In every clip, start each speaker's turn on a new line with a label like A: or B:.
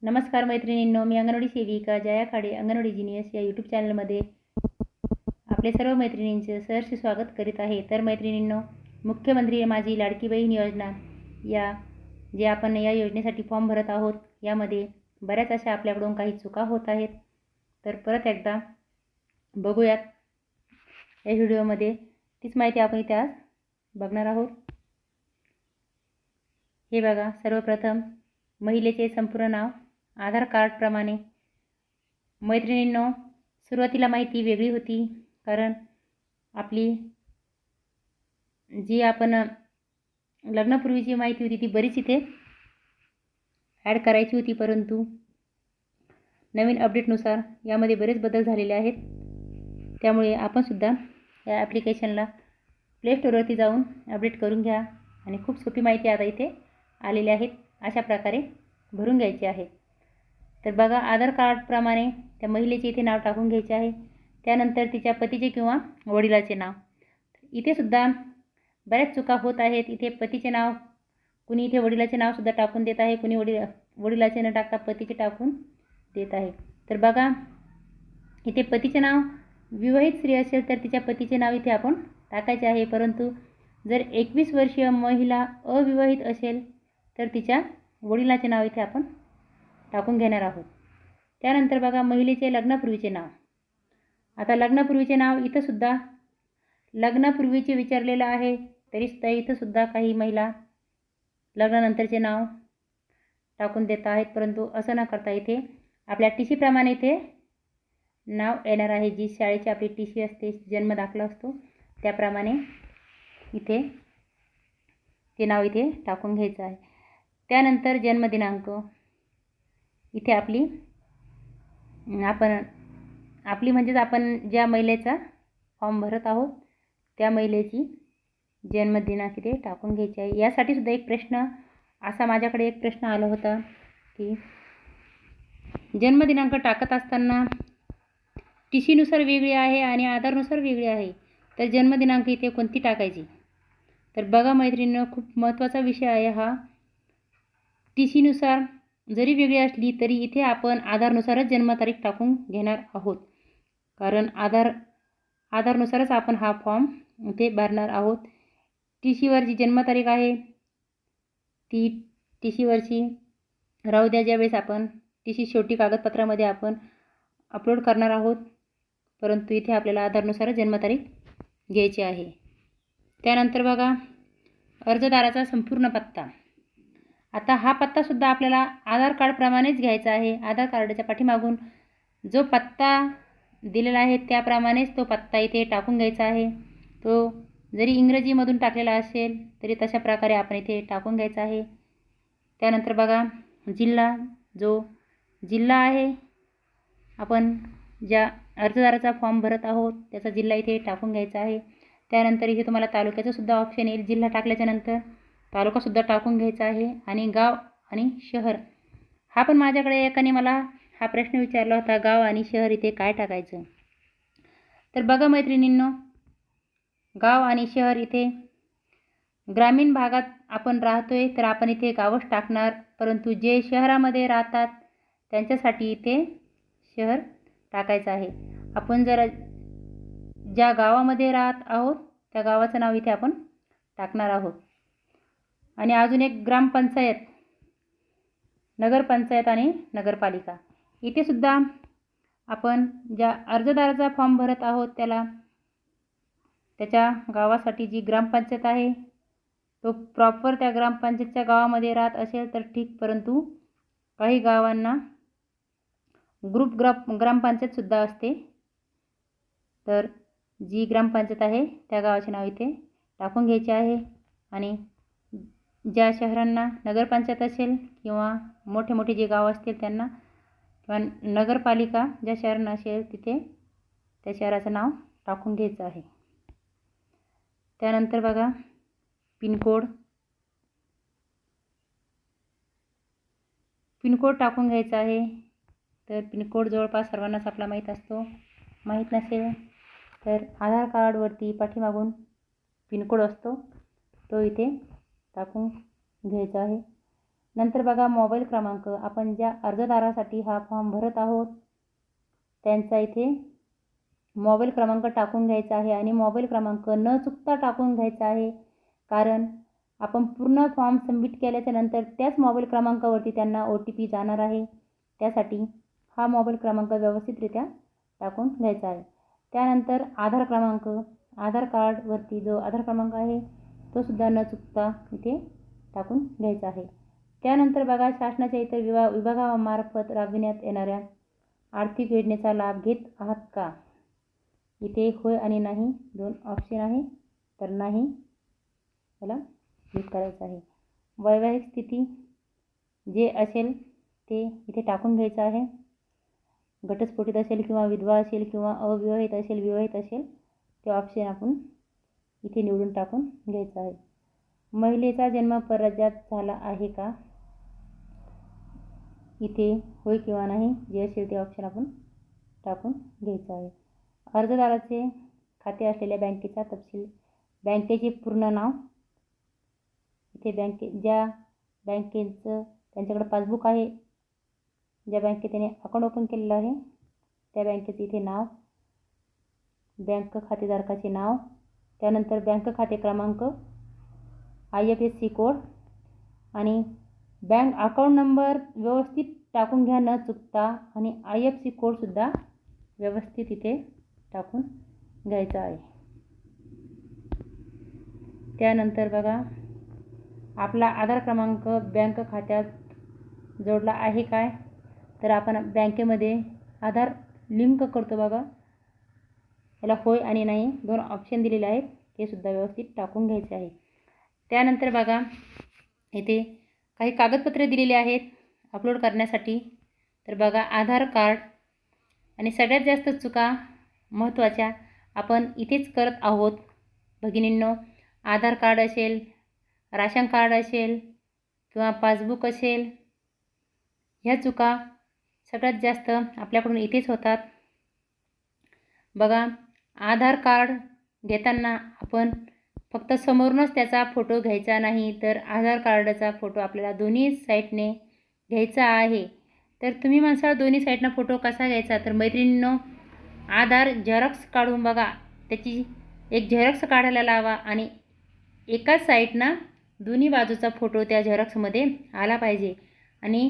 A: नमस्कार मैत्रिणींनो, मी अंगणवाडी सेविका जया खाडे अंगणवाडी जिनियस या यूट्यूब चॅनलमध्ये आपले सर्व मैत्रिणींचे सहर्ष स्वागत करीत आहे। तर मैत्रिणींनो, मुख्यमंत्री माझी लाडकी बहीण योजना जे आपण या योजनेसाठी फॉर्म भरत आहोत, यामध्ये बऱ्याच अशा आपल्याकडून काही चुका होत आहेत। तर परत एकदा बघूयात या व्हिडिओमध्ये, तीच माहिती आपण इथे आज बघणार आहोत। हे बघा, सर्वप्रथम महिलेचे संपूर्ण नाव आधार कार्ड प्रमाणे। मैत्रिणींनो, सुरुवातीला माहिती वेगळी होती, कारण आपली जी आपण लग्नापूर्वीची माहिती होती ती बरीच इथे ॲड करायची होती, परंतु नवीन अपडेटनुसार यामध्ये बरेच बदल झालेले आहेत। त्यामुळे आपण सुद्धा या ॲप्लिकेशनला प्ले स्टोरवरती जाऊन अपडेट करून घ्या आणि खूप सोपी माहिती आता इथे आलेली आहेत, अशा प्रकारे भरून घ्यायची आहे। तर बघा, आधार कार्डप्रमाणे त्या महिलेचे इथे नाव टाकून घ्यायचे आहे। त्यानंतर तिच्या पतीचे किंवा वडिलाचे नाव। इथे सुद्धा बऱ्याच चुका होत आहेत। इथे पतीचे नाव, कुणी इथे वडिलाचे नाव सुद्धा टाकून देत आहे, कुणी वडिलाचे न टाकता पतीचे टाकून देत आहे। तर बघा, इथे पतीचे नाव विवाहित स्त्री असेल तर तिच्या पतीचे नाव इथे आपण टाकायचे आहे, परंतु जर 21 वर्षीय महिला अविवाहित असेल तर तिच्या वडिलाचे नाव इथे आपण टाकून घेणार आहोत। त्यानंतर बघा, महिलेचे लग्नापूर्वीचे नाव। आता लग्नापूर्वीचे नाव इथं सुद्धा लग्नापूर्वीचे विचारलेलं आहे, तरी सुद्धा इथं सुद्धा काही महिला लग्नानंतरचे नाव टाकून देत आहेत, परंतु असं न करता इथे आपल्या टी प्रमाणे इथे नाव येणार आहे। जी शाळेची आपली टी असते, जन्म दाखला असतो, त्याप्रमाणे इथे ते नाव इथे टाकून घ्यायचं आहे। त्यानंतर जन्मदिनांक। इथे आपली म्हणजेच आपण ज्या महिलेचा फॉर्म भरत आहोत त्या महिलेची जन्मदिनांक इथे टाकून घ्यायची आहे। यासाठी सुद्धा एक प्रश्न माझ्याकडे एक प्रश्न आला होता की जन्मदिनांक टाकत असताना टीसीनुसार वेगळी आहे आणि आधारनुसार वेगळी आहे, तर जन्मदिनांक इथे कोणती टाकायची? तर बघा मैत्रिणींनो, खूप महत्त्वाचा विषय आहे हा। टीसीनुसार जरी वेगळी असली तरी इथे आपण आधारनुसारच जन्मतारीख टाकून घेणार आहोत, कारण आधारनुसारच आपण हा फॉर्म इथे भरणार आहोत। टीसीवर जी जन्मतारीख आहे ती टीसीवरची राहू द्या, ज्यावेळेस आपण टीसी शेवटी कागदपत्रामध्ये आपण अपलोड करणार आहोत, परंतु इथे आपल्याला आधारनुसारच जन्मतारीख घ्यायची आहे। त्यानंतर बघा, अर्जदाराचा संपूर्ण पत्ता। आता हा पत्तासुद्धा आपल्याला आधार कार्डप्रमाणेच घ्यायचा आहे। आधार कार्डच्या पाठीमागून जो पत्ता दिलेला आहे त्याप्रमाणेच तो पत्ता इथे टाकून घ्यायचा आहे। तो जरी इंग्रजीमधून टाकलेला असेल तरी तशा प्रकारे आपण इथे टाकून घ्यायचा आहे। त्यानंतर बघा, जिल्हा, जो जिल्हा आहे आपण ज्या अर्जदाराचा फॉर्म भरत आहोत त्याचा जिल्हा इथे टाकून घ्यायचा आहे। त्यानंतर इथे तुम्हाला तालुक्याचं सुद्धा ऑप्शन येईल। जिल्हा टाकल्याच्यानंतर तालुकासुद्धा टाकून घ्यायचा आहे आणि गाव आणि शहर। हा पण माझ्याकडे एकाने मला हा प्रश्न विचारला होता, गाव आणि शहर इथे काय टाकायचं? तर बघा मैत्रिणींनो, गाव आणि शहर इथे ग्रामीण भागात आपण राहतोय तर आपण इथे गावच टाकणार, परंतु जे शहरामध्ये राहतात त्यांच्यासाठी इथे शहर टाकायचं आहे। आपण जर ज्या गावामध्ये राहत आहोत त्या गावाचं नाव इथे आपण टाकणार आहोत। आणि अजून एक ग्रामपंचायत, नगरपंचायत आणि नगरपालिका। इथे सुद्धा आपण ज्या अर्जदाराचा फॉर्म भरत आहोत त्याच्या गावासाठी जी ग्रामपंचायत आहे तो प्रॉपर त्या ग्रामपंचायतच्या गावामध्ये राहत असेल तर ठीक, परंतु काही गावांना ग्रुप ग्रामपंचायत सुद्धा असते, तर जी ग्रामपंचायत आहे त्या गावाचे नाव इथे टाकून घ्यायचे आहे। आणि ज्या शहरांना नगरपंचायत असेल किंवा मोठे मोठे जे गाव असतील त्यांना, किंवा नगरपालिका ज्या शहरांना असेल तिथे त्या शहराचं नाव टाकून घ्यायचं आहे। त्यानंतर बघा, पिनकोड टाकून घ्यायचा आहे। तर पिनकोड जवळपास सर्वांनाच आपला माहीत असतो, माहीत नसेल तर आधार कार्डवरती पाठीमागून पिनकोड असतो, तो इथे टाकून घ्यायचा आहे। नंतर बघा मोबाईल क्रमांक. आपण ज्या अर्जदारासाठी हा फॉर्म भरत आहोत त्यांचा इथे मोबाईल क्रमांक टाकून घ्यायचा आहे आणि मोबाईल क्रमांक न चुकता टाकून घ्यायचा आहे, कारण आपण पूर्ण फॉर्म सबमिट केल्याच्या नंतर त्याच मोबाईल क्रमांकावरती त्यांना OTP जाणार आहे. त्यासाठी हा मोबाईल क्रमांक व्यवस्थितरित्या टाकून घ्यायचा आहे. त्यानंतर आधार क्रमांक. आधार कार्डवरती जो आधार क्रमांक आहे तो सुद्धा न चुकता इथे टाकून घ्यायचा आहे. त्यानंतर बघा शासनाच्या इतर विभागामार्फत राबविण्यात येणाऱ्या आर्थिक योजनेचा लाभ घेत आहात का? इथे होय आणि नाही 2 ऑप्शन आहे, तर नाही याला क्लिक करायचं आहे. वैवाहिक स्थिती जे असेल ते इथे टाकून घ्यायचं आहे. घटस्फोटित असेल किंवा विधवा असेल किंवा अविवाहित असेल, विवाहित असेल ते ऑप्शन आपण इथे निवडून टाकून घ्यायचं आहे. महिलेचा जन्म परराज्यात झाला आहे का? इथे होय किंवा नाही जे असेल ते ऑप्शन आपण टाकून घ्यायचं आहे. अर्जदाराचे खाते असलेल्या बँकेचा तपशील. बँकेचे पूर्ण नाव. इथे ज्या बँकेचं त्यांच्याकडे पासबुक आहे, ज्या बँकेत त्याने अकाउंट ओपन केलेलं आहे त्या बँकेचं इथे नाव, बँक खातेधारकाचे नाव, त्यानंतर बँक खाते क्रमांक, IFSC कोड आणि बँक अकाउंट नंबर व्यवस्थित टाकून घ्या न चुकता आणि IFSC कोडसुद्धा व्यवस्थित इथे टाकून घ्यायचा आहे. त्यानंतर बघा आपला आधार क्रमांक बँक खात्यात जोडला आहे काय, तर आपण बँकेमध्ये आधार लिंक करतो बघा, याला होय आणि नाही 2 ऑप्शन दिलेले आहेत, ते सुद्धा व्यवस्थित टाकून घ्यायचे आहे. त्यानंतर बघा इथे काही कागदपत्रे दिलेली आहेत अपलोड करण्यासाठी. तर बघा आधार कार्ड आणि सगळ्यात जास्त चुका महत्त्वाच्या आपण इथेच करत आहोत भगिनींनो. आधार कार्ड असेल, राशन कार्ड असेल किंवा पासबुक असेल, ह्या चुका सगळ्यात जास्त आपल्याकडून इथेच होतात. बघा आधार कार्ड घेताना आपण फक्त समोरूनच त्याचा फोटो घ्यायचा नाही, तर आधार कार्डचा फोटो आपल्याला दोन्ही साईडने घ्यायचा आहे. तर तुम्ही म्हणसाल दोन्ही साईडनं फोटो कसा घ्यायचा, तर मैत्रिणींनो आधार झेरॉक्स काढून बघा, त्याची एक झेरॉक्स काढायला लावा आणि एकाच साईडनं दोन्ही बाजूचा फोटो त्या झेरॉक्समध्ये आला पाहिजे आणि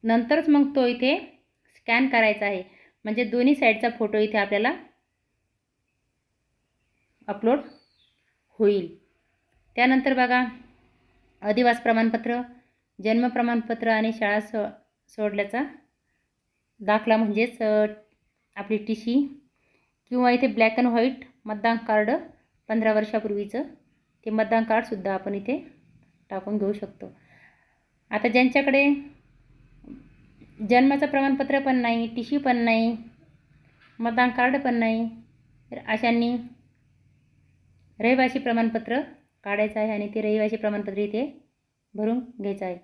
A: नंतरच मग तो इथे स्कॅन करायचा आहे, म्हणजे दोन्ही साईडचा फोटो इथे आपल्याला अपलोड होईल. त्यानंतर बघा अधिवास प्रमाणपत्र, जन्म प्रमाणपत्र आणि शाळा सोडल्याचा दाखला म्हणजेच आपली TC किंवा इथे ब्लॅक अँड व्हाईट मतदान कार्ड 15 वर्षापूर्वीचं ते मतदान कार्डसुद्धा आपण इथे टाकून घेऊ शकतो. आता ज्यांच्याकडे जन्माचं प्रमाणपत्र पण नाही, TC पण नाही, मतदान कार्ड पण नाही, तर अशांनी रहिवासी प्रमाणपत्र काढायचं आहे आणि ते रहिवासी प्रमाणपत्र इथे भरून घ्यायचं आहे.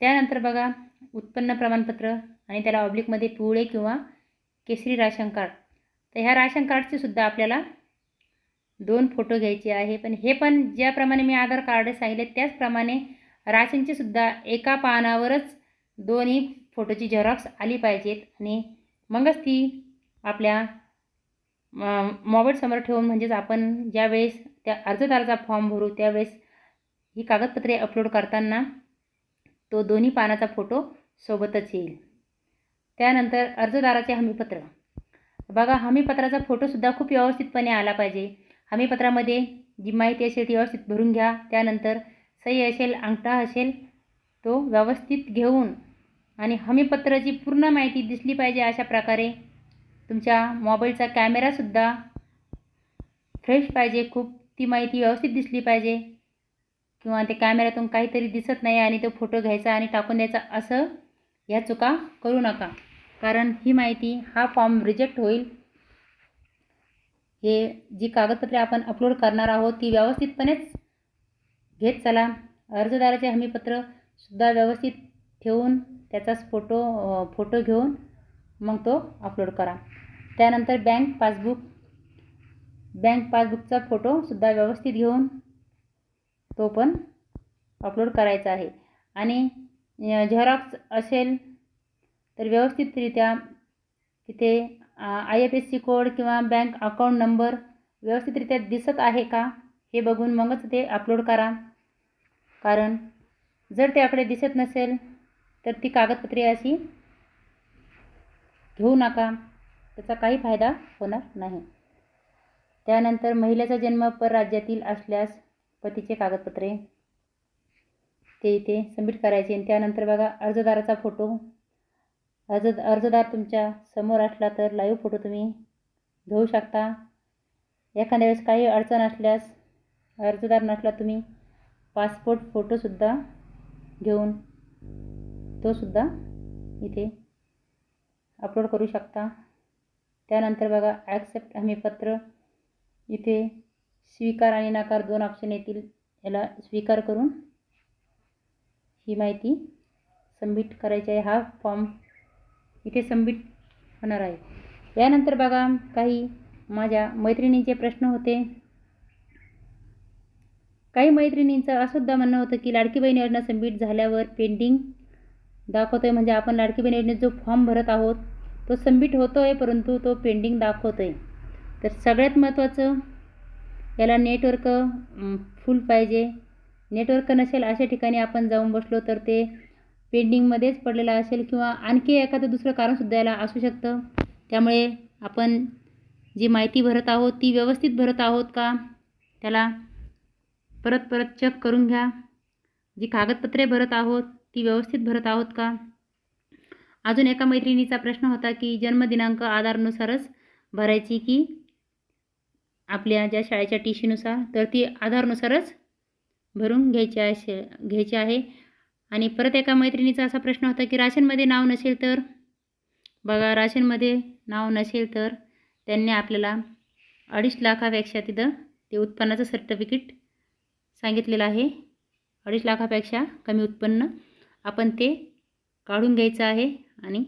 A: त्यानंतर बघा उत्पन्न प्रमाणपत्र आणि त्याला ऑब्लिकमध्ये पिवळे किंवा केसरी राशन कार्ड. तर ह्या राशन कार्डचे सुद्धा आपल्याला 2 फोटो घ्यायचे आहे. पण हे पण ज्याप्रमाणे मी आधार कार्ड सांगितले त्याचप्रमाणे राशनचे सुद्धा एका पानावरच दोन्ही फोटोची झेरॉक्स आली पाहिजेत आणि मगच ती आपल्या मोबाईल समोर ठेवून, म्हणजेच आपण ज्यावेळेस त्या अर्जदाराचा फॉर्म भरू त्यावेळेस ही कागदपत्रे अपलोड करताना तो दोन्ही पानाचा फोटो सोबतच येईल. त्यानंतर अर्जदाराचे हमीपत्र. बघा हमीपत्राचा फोटोसुद्धा खूप व्यवस्थितपणे आला पाहिजे. हमीपत्रामध्ये जी माहिती असेल ती व्यवस्थित भरून घ्या. त्यानंतर सही असेल, अंगठा असेल तो व्यवस्थित घेऊन आणि हमीपत्राची पूर्ण माहिती दिसली पाहिजे. अशा प्रकारे तुमच्या मोबाईलचा कॅमेरासुद्धा फ्रेश पाहिजे, खूप ती माहिती व्यवस्थित दिसली पाहिजे. किंवा ते कॅमेऱ्यातून काहीतरी दिसत नाही आणि तो फोटो घ्यायचा आणि टाकून द्यायचा, असं ह्या चुका करू नका, कारण ही माहिती हा फॉर्म रिजेक्ट होईल. हे जी कागदपत्रे आपण अपलोड करणार आहोत ती व्यवस्थितपणेच घेत चला. अर्जदाराचे हमीपत्रसुद्धा व्यवस्थित ठेवून त्याचा फोटो घेऊन मग तो अपलोड करा. त्यानंतर बँक पासबुकचा फोटोसुद्धा व्यवस्थित घेऊन तो पण अपलोड करायचा आहे. आणि झेरॉक्स असेल तर व्यवस्थितरित्या तिथे IFSC कोड किंवा बँक अकाउंट नंबर व्यवस्थितरित्या दिसत आहे का हे बघून मगच ते अपलोड करा. कारण जर ते आकडे दिसत नसेल तर ती कागदपत्रे अशी घेऊ नका, त्याचा काही फायदा होणार नाही. त्यानंतर महिलेचा जन्म परराज्यातील असल्यास पतीचे कागदपत्रे ते इथे सबमिट करायचे. आणि त्यानंतर बघा अर्जदाराचा फोटो. अर्जदार तुमच्या समोर असला तर लाईव्ह फोटो तुम्ही घेऊ शकता. एखाद्या वेळेस काही अडचण असल्यास अर्जदार नसला तुम्ही पासपोर्ट फोटोसुद्धा घेऊन तोसुद्धा इथे अपलोड करू शकता. त्यानंतर बघा ॲक्सेप्ट हमीपत्र. इथे स्वीकार आणि नकार 2 ऑप्शन येतील. याला स्वीकार करून ही माहिती सबमिट करायची आहे. हा फॉर्म इथे सबमिट होणार आहे. यानंतर बघा काही माझ्या मैत्रिणींचे प्रश्न होते. काही मैत्रिणींचं असुद्धा म्हणणं होतं की लाडकी बहीण योजना सबमिट झाल्यावर पेंडिंग दाखवतोय, म्हणजे आपण लाडकी बहीण योजनेत जो फॉर्म भरत आहोत तो सबमिट होतोय परंतु तो पेंडिंग दाखवतोय. तर सगळ्यात महत्त्वाचं याला नेटवर्क फुल पाहिजे. नेटवर्क नसेल अशा ठिकाणी आपण जाऊन बसलो तर ते पेंडिंगमध्येच पडलेलं असेल किंवा आणखी एखादं दुसरं कारणसुद्धा याला असू शकतं. त्यामुळे आपण जी माहिती भरत आहोत ती व्यवस्थित भरत आहोत का त्याला परत चेक करून घ्या. जी कागदपत्रे भरत आहोत ती व्यवस्थित भरत आहोत का. अजून एका मैत्रिणीचा प्रश्न होता की जन्मदिनांक आधारनुसारच भरायची की आपल्या ज्या शाळेच्या TC तर ती आधारनुसारच भरून घ्यायची आहे. आणि परत एका मैत्रिणीचा असा प्रश्न होता की राशनमध्ये नाव नसेल तर. बघा राशनमध्ये नाव नसेल तर त्यांनी आपल्याला 2.5 लाखापेक्षा तिथं ते उत्पन्नाचं सर्टिफिकेट सांगितलेलं आहे. 2.5 लाखापेक्षा कमी उत्पन्न आपण ते काढून घ्यायचं आहे आणि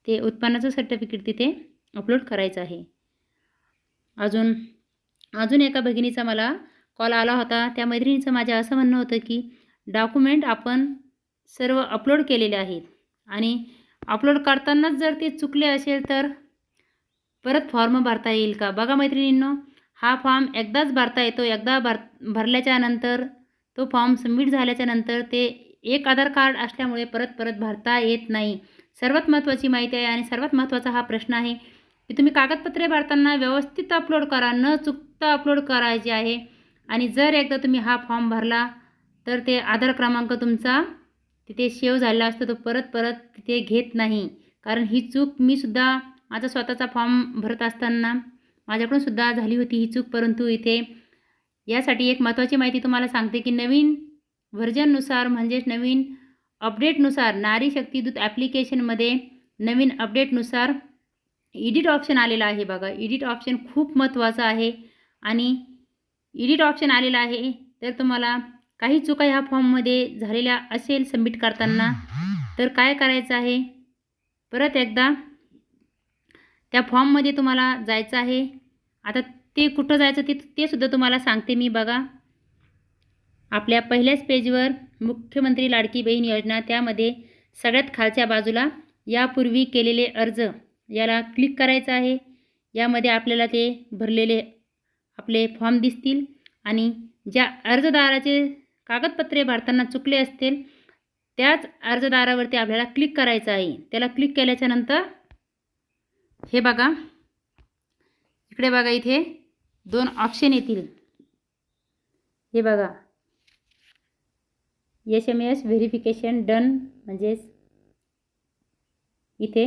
A: ते उत्पन्नाचं सर्टिफिकेट तिथे अपलोड करायचं आहे. अजून एका भगिनीचा मला कॉल आला होता. त्या मैत्रिणीचं माझं असं म्हणणं होतं की डॉक्युमेंट आपण सर्व अपलोड केलेले आहेत आणि अपलोड करतानाच जर ते चुकले असेल तर परत फॉर्म भरता येईल का. बघा मैत्रिणींनो, हा फॉर्म एकदाच भरता येतो. एकदा भरल्याच्या नंतर तो फॉर्म सबमिट झाल्याच्या नंतर ते एक आधार कार्ड असल्यामुळे परत भरता येत नाही. सर्वात महत्त्वाची माहिती आहे आणि सर्वात महत्त्वाचा हा प्रश्न आहे की तुम्ही कागदपत्रे भरताना व्यवस्थित अपलोड करा, न चुकता अपलोड करायचे आहे. आणि जर एकदा तुम्ही हा फॉर्म भरला तर ते आधार क्रमांक तुमचा तिथे सेव्ह झालेला असतो, तो परत तिथे घेत नाही. कारण ही चूक मी सुद्धा माझा स्वतःचा फॉर्म भरत असताना माझ्याकडून सुद्धा झाली होती ही चूक. परंतु इथे यासाठी एक महत्त्वाची माहिती तुम्हाला सांगते की नवीन व्हर्जननुसार म्हणजेच नवीन अपडेटनुसार नारी शक्ती दूत ॲप्लिकेशनमध्ये नवीन अपडेटनुसार एडिट ऑप्शन आलेलं आहे. बघा एडिट ऑप्शन खूप महत्त्वाचं आहे. आणि एडिट ऑप्शन आलेलं आहे तर तुम्हाला काही चुका ह्या फॉर्ममध्ये झालेल्या असेल सबमिट करताना तर काय करायचं आहे, परत एकदा त्या फॉर्ममध्ये तुम्हाला जायचं आहे. आता ते कुठं जायचं ते सुद्धा तुम्हाला सांगते मी. बघा आपल्या पहिल्याच पेजवर मुख्यमंत्री लाडकी बहीण योजना, त्यामध्ये सगळ्यात खालच्या बाजूला यापूर्वी केलेले अर्ज याला क्लिक करायचं आहे. यामध्ये आपल्याला ते भरलेले आपले फॉर्म दिसतील आणि ज्या अर्जदाराचे कागदपत्रे भरताना चुकले असतील त्याच अर्जदारावरती आपल्याला क्लिक करायचं आहे. त्याला क्लिक केल्याच्या नंतर हे बघा इकडे बघा इथे 2 ऑप्शन येतील. हे बघा SMS व्हेरिफिकेशन डन, म्हणजेच इथे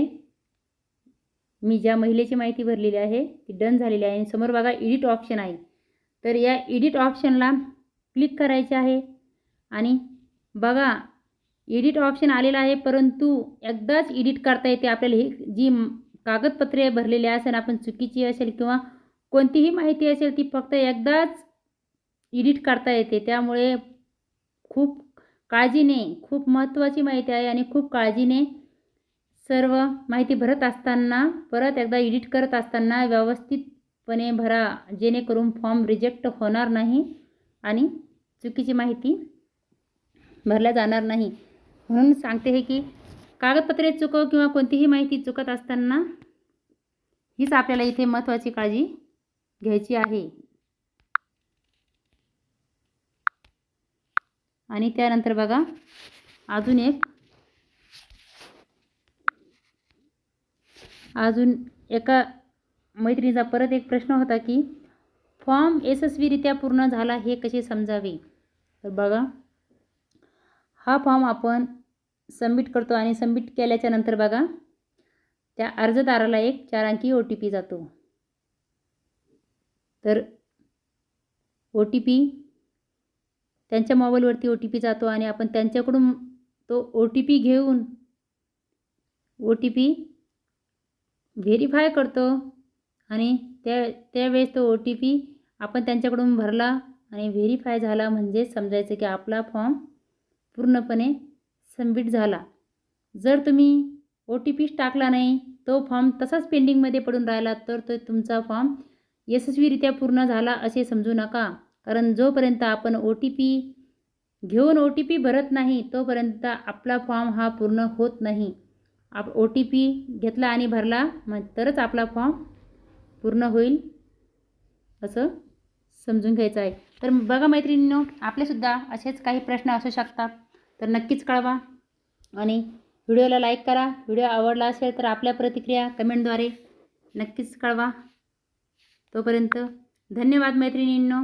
A: मी ज्या महिलेची माहिती भरलेली आहे ती डन झालेली आहे. समोर बघा एडिट ऑप्शन आहे. तर या एडिट ऑप्शनला क्लिक करायचे आहे. आणि बघा एडिट ऑप्शन आलेलं आहे परंतु एकदाच एडिट करता येते आपल्याला. ही जी कागदपत्रे भरलेली असेल आपण चुकीची असेल किंवा कोणतीही माहिती असेल ती फक्त एकदाच एडिट करता येते. त्यामुळे खूप काळजीने, खूप महत्त्वाची माहिती आहे आणि खूप काळजीने सर्व माहिती भरत असताना परत एकदा एडिट करत असताना व्यवस्थितपणे भरा, जेणेकरून फॉर्म रिजेक्ट होणार नाही आणि चुकीची माहिती भरल्या जाणार नाही. म्हणून सांगते हे की कागदपत्रे चुकव किंवा कोणतीही माहिती चुकत असताना हीच आपल्याला इथे महत्त्वाची काळजी घ्यायची आहे. आणि त्यानंतर बघा अजून एका मैत्रिणीचा परत एक प्रश्न होता की फॉर्म यशस्वीरित्या पूर्ण झाला हे कसे समजावे. तर बघा, हा फॉर्म आपण सबमिट करतो आणि सबमिट केल्याच्या नंतर बघा त्या अर्जदाराला एक 4 अंकी OTP जातो. तर OTP त्यांच्या मोबाईलवरती OTP जातो आणि आपण त्यांच्याकडून तो OTP घेऊन OTP व्हेरीफाय करतो आणि त्यावेळेस तो OTP आपण त्यांच्याकडून भरला आणि व्हेरीफाय झाला म्हणजे समजायचं की आपला फॉर्म पूर्णपणे सबमिट झाला. जर तुम्ही OTPच टाकला नाही, तो फॉर्म तसाच पेंडिंगमध्ये पडून राहिला, तर तो तुमचा फॉर्म यशस्वीरित्या पूर्ण झाला असे समजू नका. कारण जोपर्यंत आपण घेऊन OTP भरत नाही तोपर्यंत आपला फॉर्म हा पूर्ण होत नाही. OTP घेतला आणि भरला मग तरच आपला फॉर्म पूर्ण होईल असं समजून घ्यायचं आहे. तर बघा मैत्रिणींनो, आपलेसुद्धा असेच काही प्रश्न असू शकतात, तर नक्कीच कळवा आणि व्हिडिओला लाईक करा. व्हिडिओ आवडला असेल तर आपल्या प्रतिक्रिया कमेंटद्वारे नक्कीच कळवा. तोपर्यंत धन्यवाद मैत्रिणींनो.